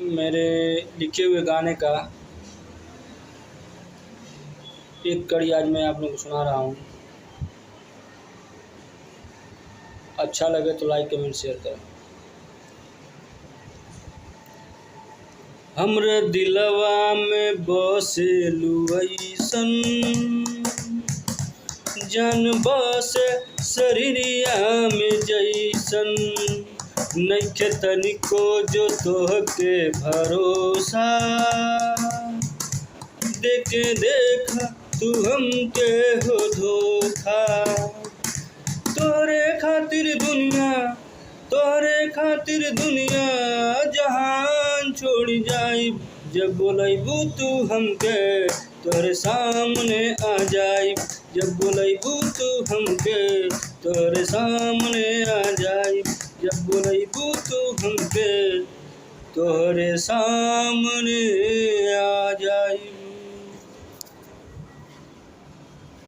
मेरे लिखे हुए गाने का एक कड़ी आज मैं आप लोगों को सुना रहा हूँ। अच्छा लगे तो लाइक कमेंट शेयर करें। हमरे दिलवा में बसेलू अइसन, जान बसे शरीरिया में जैसन, नइखे तनिको जो तोहके भरोसा, देके देख तू हमके हो धोखा। तोहरे खातिर दुनिया जहान छोड़ जाइब, जब बोलैबू तू हमके तोहरे सामने आ जाइब, जब बोलैबू तू हमके तोहरे सामने आ जाइब, जब बोलैबू तू हमके तोहरे सामने आ जाइब।